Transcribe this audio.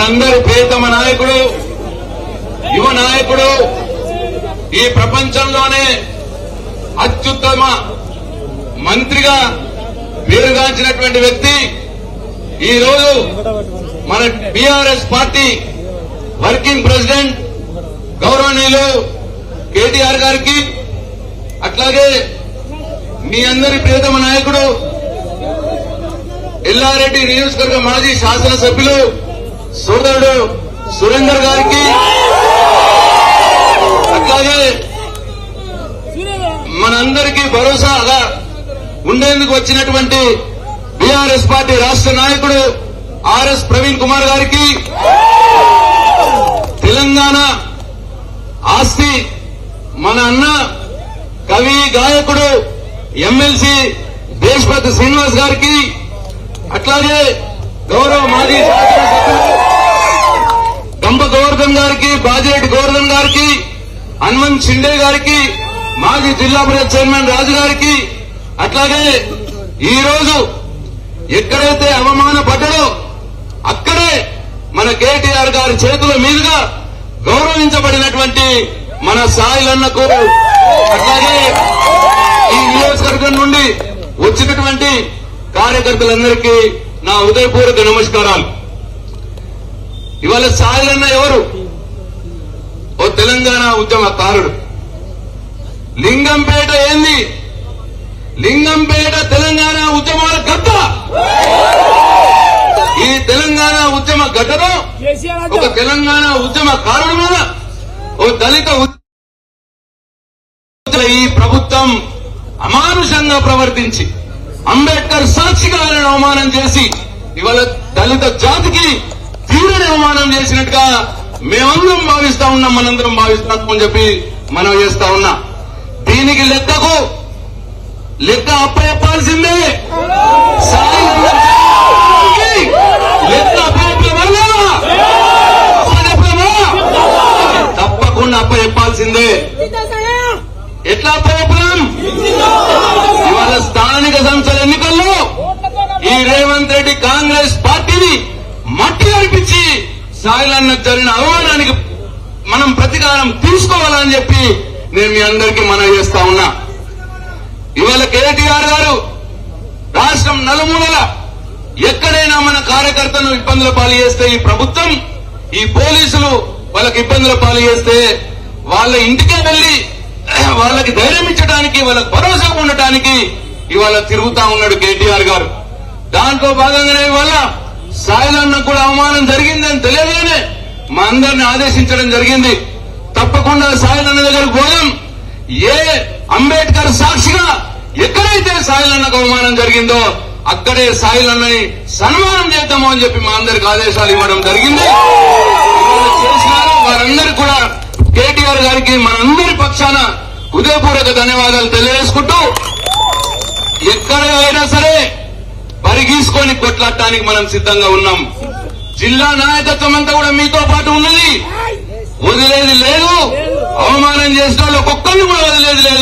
మనందరి ప్రియతమ నాయకుడు, యువ నాయకుడు, ఈ ప్రపంచంలోనే అత్యుత్తమ మంత్రిగా పేరుగాంచినటువంటి వ్యక్తి ఈ రోజు మన బీఆర్ఎస్ పార్టీ వర్కింగ్ ప్రెసిడెంట్ గౌరవనీయులు కేటీఆర్ గారికి, అట్లాగే మీ అందరి ప్రియతమ నాయకుడు ఎల్లారెడ్డి నియోజకవర్గ మాజీ శాసనసభ్యులు సోదరుడు సురేందర్ గారికి, అట్లాగే మనందరికీ భరోసాగా ఉండేందుకు వచ్చినటువంటి బీఆర్ఎస్ పార్టీ రాష్ట్ర నాయకుడు ఆర్ఎస్ ప్రవీణ్ కుమార్ గారికి, తెలంగాణ ఆస్తి మన అన్న కవి గాయకుడు ఎమ్మెల్సీ దేశపతి శ్రీనివాస్ గారికి, అట్లాగే గౌరవ మాజీ శాసనసభ్యులు గంప గోవర్ధన్ గారికి, బాజిరెడ్డి గోవర్ధన్ గారికి, హనుమంత్ షిండే గారికి, మాజీ జిల్లా పరిషత్ చైర్మన్ రాజు గారికి, అట్లాగే ఈ రోజు ఎక్కడైతే అవమానపడ్డాడో అక్కడే మన కేటీఆర్ గారి చేతుల మీదుగా గౌరవించబడినటువంటి మన సాయిలన్నకు, అట్లాగే ఈ నియోజకవర్గం నుండి వచ్చినటువంటి కార్యకర్తలందరికీ నా హృదయపూర్వక నమస్కారాలు. ఇవాళ సాయిలన్న ఎవరు? ఓ తెలంగాణ ఉద్యమకారుడు. లింగంపేట ఏంది? లింగంపేట తెలంగాణ ఉద్యమాల గడ్డ. ఈ తెలంగాణ ఉద్యమ గడ్డలో ఒక తెలంగాణ ఉద్యమకారుడు మీద ఓ దళిత ఈ ప్రభుత్వం అమానుషంగా ప్రవర్తించి అంబేద్కర్ సాక్షిగా ఆయన అవమానం చేసి ఇవాళ దళిత జాతికి తీరని అవమానం చేసినట్టుగా మేమందరం భావిస్తా ఉన్నాం, మనందరం భావిస్తాం అని చెప్పి మనం చేస్తా ఉన్నా. దీనికి లెక్క అప్పచెప్పాల్సిందే. లెక్క తప్పకుండా అప్పచెప్పాల్సిందే. ఎట్లా అప్పచెప్పలేం? ఇవాళ స్థానిక సంస్థల ఎన్నికల్లో ఈ రేవంత్ రెడ్డి కాంగ్రెస్ పార్టీని మట్టి అనిపించి సాయిలన్నకు జరిగిన అవమానానికి మనం ప్రతీకారం తీసుకోవాలని చెప్పి నేను మీ అందరికీ మనవి చేస్తా ఉన్నా. ఇవాళ కేటీఆర్ గారు రాష్ట్రం నలుమూలల ఎక్కడైనా మన కార్యకర్తలను ఇబ్బందుల పాలు చేస్తే ఈ ప్రభుత్వం, ఈ పోలీసులు వాళ్ళకి ఇబ్బందుల పాలు చేస్తే వాళ్ళ ఇంటికే వెళ్లి వాళ్ళకి ధైర్యం ఇచ్చడానికి, వాళ్ళకి భరోసా ఉండటానికి ఇవాళ తిరుగుతా ఉన్నాడు కేటీఆర్ గారు. దాంట్లో భాగంగానే ఇవాళ సాయిలన్నకు కూడా అవమానం జరిగిందని తెలియగానే మా అందరిని ఆదేశించడం జరిగింది. తప్పకుండా సాయిలన్న దగ్గరకు పోదాం. ఏ అంబేద్కర్ సాక్షిగా ఎక్కడైతే సాయిలన్నకు అవమానం జరిగిందో అక్కడే సాయిలన్నని సన్మానం చేద్దాము అని చెప్పి మా అందరికి ఆదేశాలు ఇవ్వడం జరిగింది. చేసినారు. వారందరూ కూడా కేటీఆర్ గారికి మనందరి పక్షాన హృదయపూర్వక ధన్యవాదాలు తెలియజేసుకుంటూ, ఎక్కడ అయినా సరే పరిగీసుకొని కొట్లాడటానికి మనం సిద్ధంగా ఉన్నాం. జిల్లా నాయకత్వం అంతా కూడా మీతో పాటు ఉన్నది, వదిలేది లేదు. అవమానం చేసిన వాళ్ళు ఒక్కొక్కరిని కూడా వదిలేది లేదు.